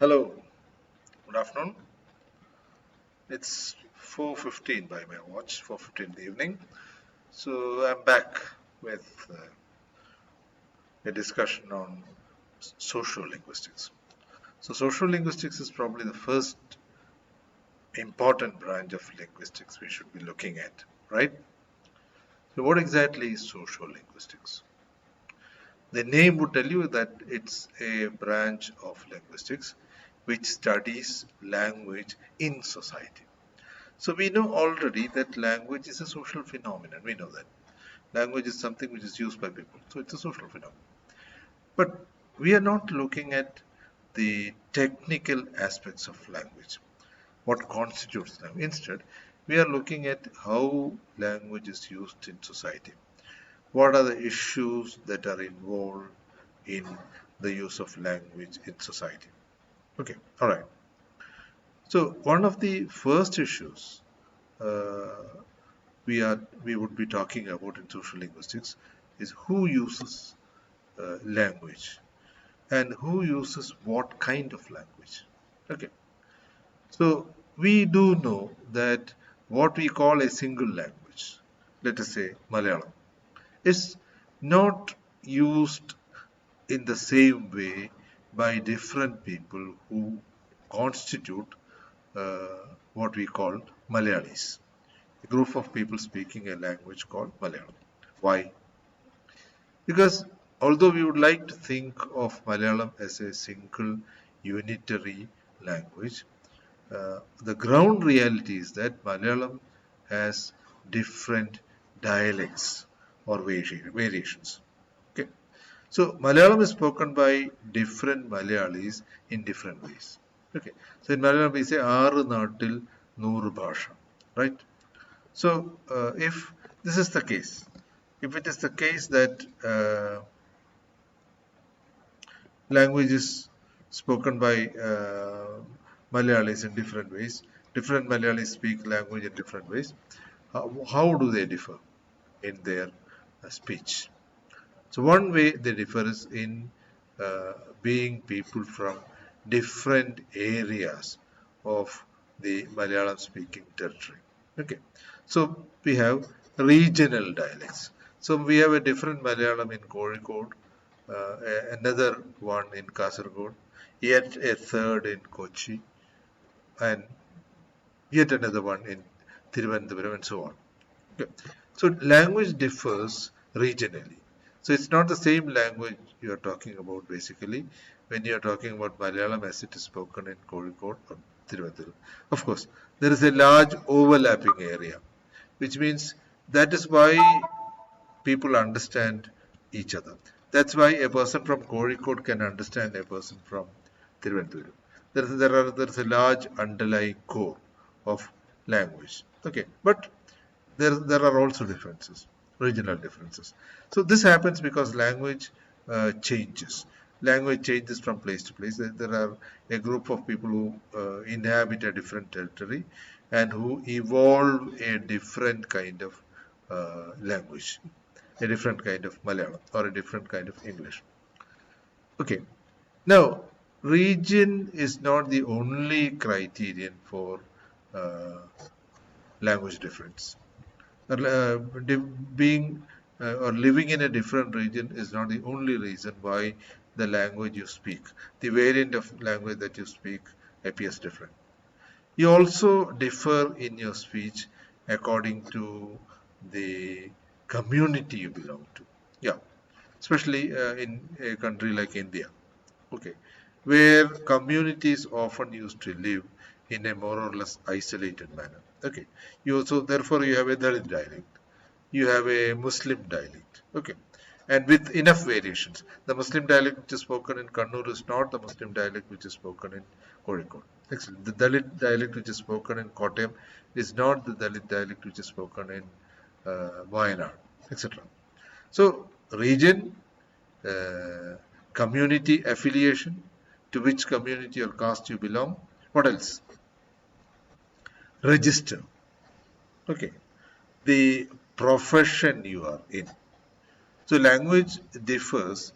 Hello, good afternoon. It's 4:15 by my watch, 4:15 in the evening. So I'm back with a discussion on social linguistics. So social linguistics is probably the first important branch of linguistics we should be looking at, right? So what exactly is social linguistics? The name would tell you that it's a branch of linguistics which studies language in society. So we know already that language is a social phenomenon. We know that. Language is something which is used by people. So it's a social phenomenon. But we are not looking at the technical aspects of language, what constitutes language. Instead, we are looking at how language is used in society. What are the issues that are involved in the use of language in society? Okay, all right. So one of the first issues uh, we would be talking about in social linguistics is who uses language and who uses what kind of language. Okay, so we do know that what we call a single language, let us say Malayalam, is not used in the same way by different people who constitute what we call Malayalis, a group of people speaking a language called Malayalam. Why? Because although we would like to think of Malayalam as a single unitary language, the ground reality is that Malayalam has different dialects or variations. Okay, so Malayalam is spoken by different Malayalis in different ways. Okay, so in Malayalam we say Aaru Nattil Nooru Bhasha, right? So if this is the case, if it is the case that language is spoken by Malayalis in different ways, different Malayalis speak language in different ways, how do they differ in their speech? So one way they differ is in being people from different areas of the Malayalam speaking territory. Okay, so we have regional dialects. So we have a different Malayalam in Kozhikode, another one in Kasaragod, yet a third in Kochi, and yet another one in Thiruvananthapuram, and so on. Okay. So language differs regionally. So it's not the same language you are talking about basically when you are talking about Malayalam as it is spoken in Kozhikode or Thiruvananthapuram. Of course, there is a large overlapping area, which means that is why people understand each other. That's why a person from Kozhikode can understand a person from Thiruvananthapuram. There's a large underlying core of language. Okay, but there are also differences, regional differences. So this happens because language changes. Language changes from place to place. There are a group of people who inhabit a different territory and who evolve a different kind of language, a different kind of Malayalam or a different kind of English. Okay. Now, region is not the only criterion for uh, language difference. Being or living in a different region is not the only reason why the language you speak, the variant of language that you speak appears different. You also differ in your speech according to the community you belong to. Yeah, especially in a country like India. Okay, where communities often used to live in a more or less isolated manner. Okay, you also therefore you have a Dalit dialect, you have a Muslim dialect. Okay, and with enough variations. The Muslim dialect which is spoken in Kannur is not the Muslim dialect which is spoken in Kozhikode. Excellent. The Dalit dialect which is spoken in Kottayam is not the Dalit dialect which is spoken in Wayanad, etc. So region, uh, community affiliation, to which community or caste you belong. What else? Register. Okay. The profession you are in. So language differs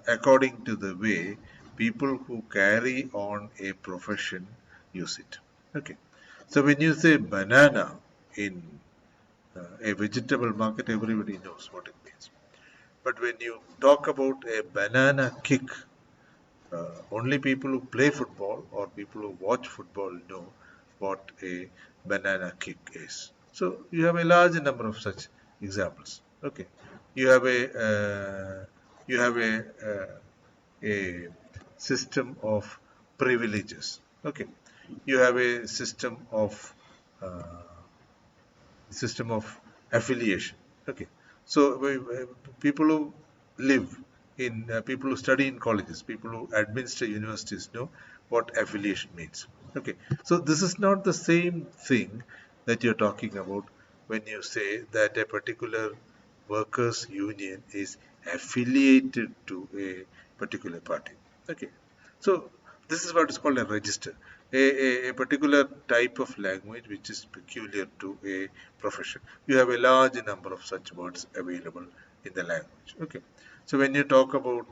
according to the way people who carry on a profession use it. Okay. So when you say banana in a vegetable market, everybody knows what it means. But when you talk about a banana kick, only people who play football or people who watch football know what a banana kick is. So you have a large number of such examples. Okay, you have a system of privileges. Okay, you have a uh, system of affiliation. Okay, so people who live in people who study in colleges, people who administer universities know what affiliation means. Okay, so this is not the same thing that you're talking about when you say that a particular workers union is affiliated to a particular party. Okay, so this is what is called a register, a particular type of language which is peculiar to a profession. You have a large number of such words available in the language. Okay, so when you talk about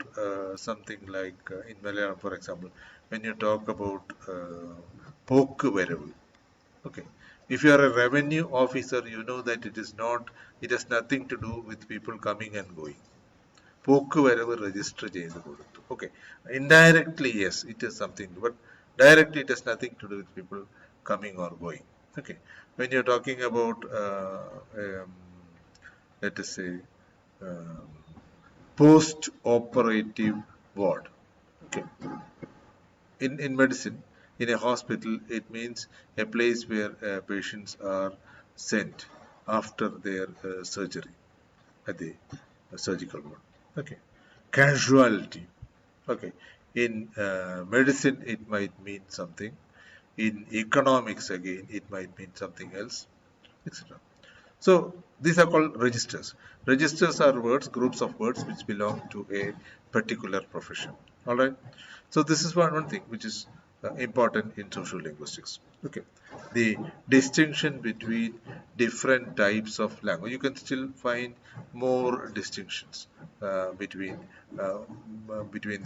something like in Malayalam, for example, when you talk about poku varavu, okay, if you are a revenue officer, you know that it has nothing to do with people coming and going. പോക്ക് വരവ് register ചെയ്ത് കൊടുത്തു. Okay, indirectly yes, it is something, but directly it has nothing to do with people coming or going. Okay, when you're talking about let us say um, post-operative ward. Okay, in medicine, in a hospital, it means a place where patients are sent after their surgery at the surgical ward. Okay, casualty. Okay, in medicine, it might mean something. In economics, again, it might mean something else, etc. So these are called registers. Registers are words, groups of words which belong to a particular profession. All right. So this is one thing which is important in social linguistics. Okay. The distinction between different types of language. You can still find more distinctions uh, between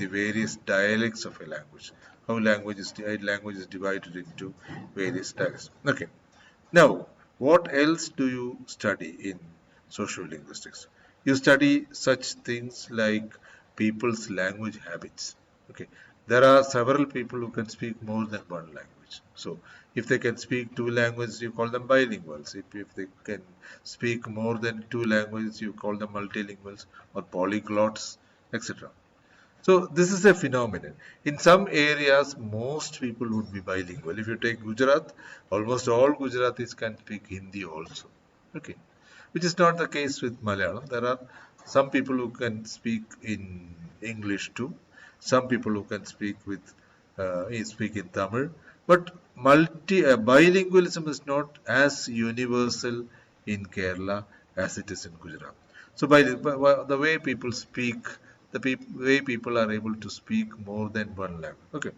the various dialects of a language. How language is divided into various dialects. Okay. Now, what else do you study in social linguistics? You study such things like people's language habits. Okay, there are several people who can speak more than one language. So, if they can speak two languages, you call them bilinguals. If they can speak more than two languages, you call them multilinguals or polyglots, etc. So this is a phenomenon. In some areas, most people would be bilingual. If you take Gujarat, almost all Gujaratis can speak Hindi also. Okay, which is not the case with Malayalam. There are some people who can speak in English too. Some people who can speak in Tamil. But bilingualism is not as universal in Kerala as it is in Gujarat. So by the way people speak, way people are able to speak more than one language. Okay,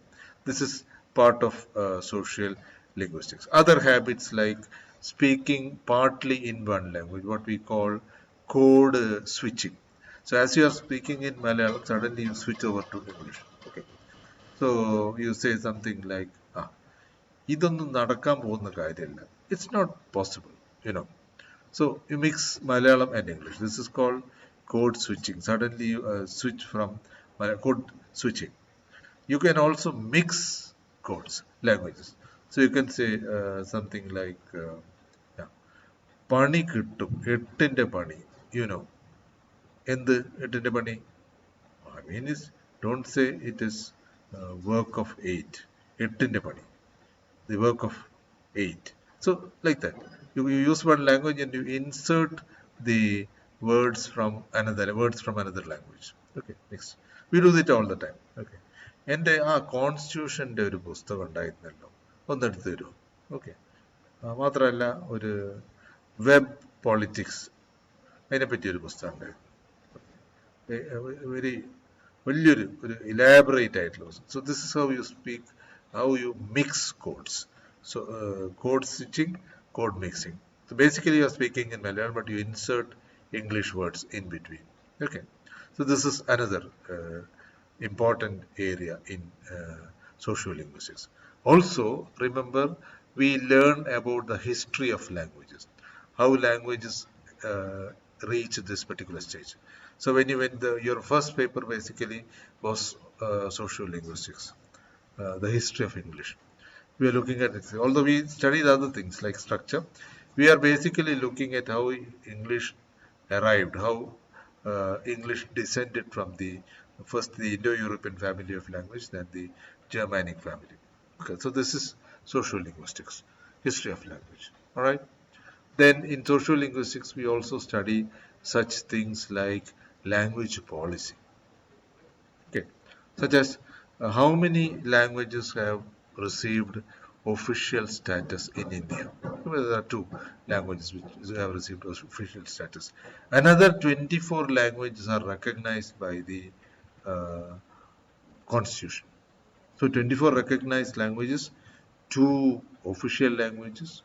this is part of social linguistics. Other habits like speaking partly in one language, what we call code switching. So as you are speaking in Malayalam, suddenly you switch over to English. Okay, so you say something like, ഇതൊന്നും നടക്കാൻ പോകുന്ന കാര്യമല്ല. It's not possible, you know. So you mix Malayalam and English. This is called code switching. Suddenly you switch from code switching. You can also mix codes, languages. So you can say something like, yeah, പണി കിട്ടും എട്ടിന്റെ പണി, you know. എന്ത് എട്ടിന്റെ പണി? I mean is, don't say it is work of 8. എട്ടിന്റെ പണി. The work of 8. So like that, you use one language and you insert the words from another language. Okay, next. We do it all the time. Okay. എൻ്റെ ആ കോൺസ്റ്റിറ്റ്യൂഷൻ്റെ ഒരു പുസ്തകം ഉണ്ടായിരുന്നല്ലോ, ഒന്നെടുത്ത് തരുമോ? Okay, മാത്രമല്ല ഒരു വെബ് പോളിറ്റിക്സ്, അതിനെപ്പറ്റി ഒരു പുസ്തകം ഉണ്ടായിരുന്നു, വെരി വലിയൊരു ഇലാബറേറ്റ് ആയിട്ടുള്ള. So this is how you speak, how you mix codes. So code switching, code mixing. So basically you are speaking in Malayalam, but you insert English words in between. Okay. So this is another important area in sociolinguistics. Also, remember, we learn about the history of languages, how languages reach this particular stage. So your first paper basically was sociolinguistics, the history of English. We are looking at it. Although we studied other things like structure, we are basically looking at how English arrived, how English descended from the first the Indo-European family of language, then the Germanic family. Okay, so this is social linguistics, history of language. All right. Then in social linguistics, we also study such things like language policy. Okay, such as how many languages have received official status in India. Well, there are two languages which have received official status. Another 24 languages are recognized by the uh, constitution. So 24 recognized languages, two official languages,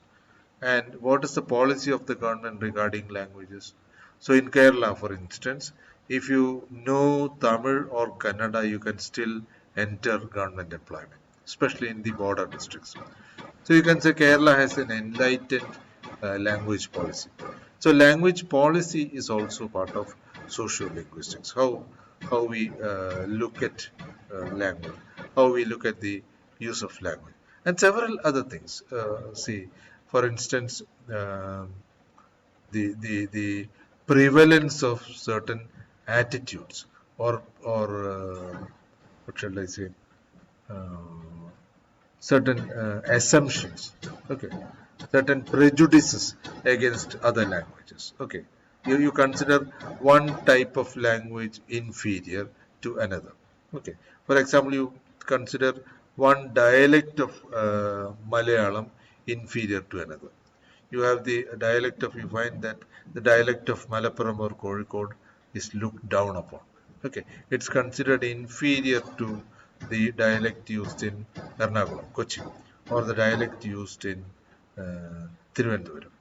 and what is the policy of the government regarding languages. So in Kerala, for instance, if you know Tamil or Kannada, you can still enter government employment, especially in the border districts. So you can say Kerala has an enlightened language policy. So language policy is also part of socio-linguistics. How we look at language, how we look at the use of language, and several other things. See, for instance, the prevalence of certain attitudes or what shall I say? Uh, Certain assumptions, okay, certain prejudices against other languages. Okay, you consider one type of language inferior to another. Okay, for example, you consider one dialect of Malayalam inferior to another. You have the dialect of, you find that the dialect of Malappuram or Kozhikode is looked down upon. Okay, it's considered inferior to the dialect used in Ernakulam, Kochi, or the dialect used in Thiruvananthapuram.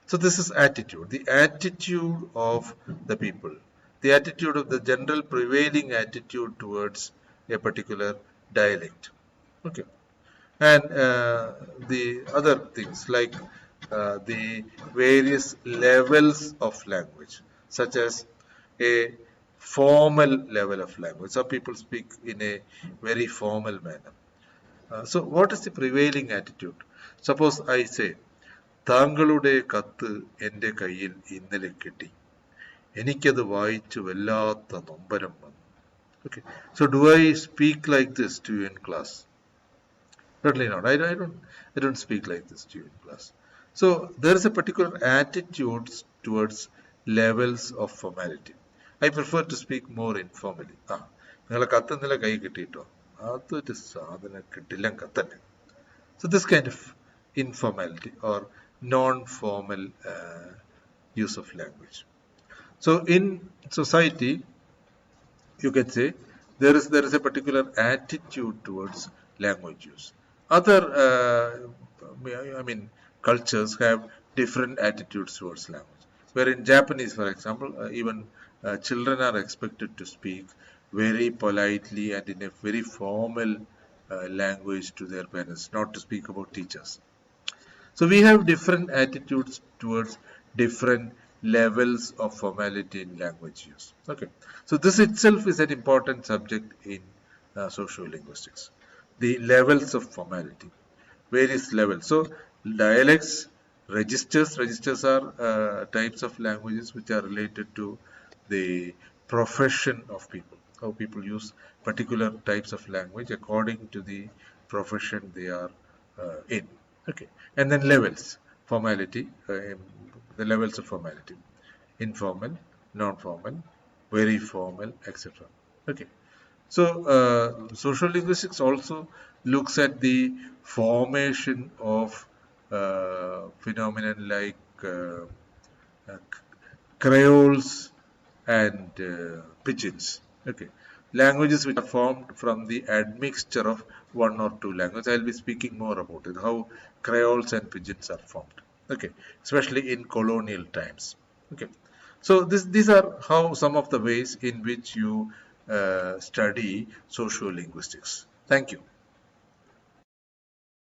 So this is attitude, the attitude of the people, the attitude of the general prevailing attitude towards a particular dialect. Okay, and the other things like the various levels of language, such as a formal level of language. Some people speak in a very formal manner. So what is the prevailing attitude? Suppose I say, താങ്കളുടെ കത്ത് എൻ്റെ കയ്യിൽ ഇന്നലെ കിട്ടി, എനിക്കത് വായിച്ചു വല്ലാത്ത നൊമ്പരം വന്നു. Okay, so do I speak like this to you in class? Certainly not. I don't speak like this to you in class. So there is a particular attitude towards levels of formality. I prefer to speak more informally. നിങ്ങളെ കത്തെന്നില്ല കൈ കിട്ടിയിട്ടോ, അതൊരു സാധനം കിട്ടില്ല കത്തന്നെ. So this kind of informality or non-formal use of language. So in society, you can say there is a particular attitude towards language use. Other cultures have different attitudes towards language. Where in Japanese, for example, even children are expected to speak very politely and in a very formal language to their parents, not to speak about teachers. So we have different attitudes towards different levels of formality in language use. Okay, so this itself is an important subject in sociolinguistics. The levels of formality, various levels. So dialects, registers are types of languages which are related to the profession of people, how people use particular types of language according to the profession they are in. Okay, and then levels, formality, the levels of formality, informal, non-formal, very formal, etc. Okay, so social linguistics also looks at the formation of phenomenon like creoles and pidgins. Okay, languages which are formed from the admixture of one or two languages. I'll be speaking more about it, how creoles and pidgins are formed. Okay, especially in colonial times. Okay, so these are how some of the ways in which you study sociolinguistics. Thank you.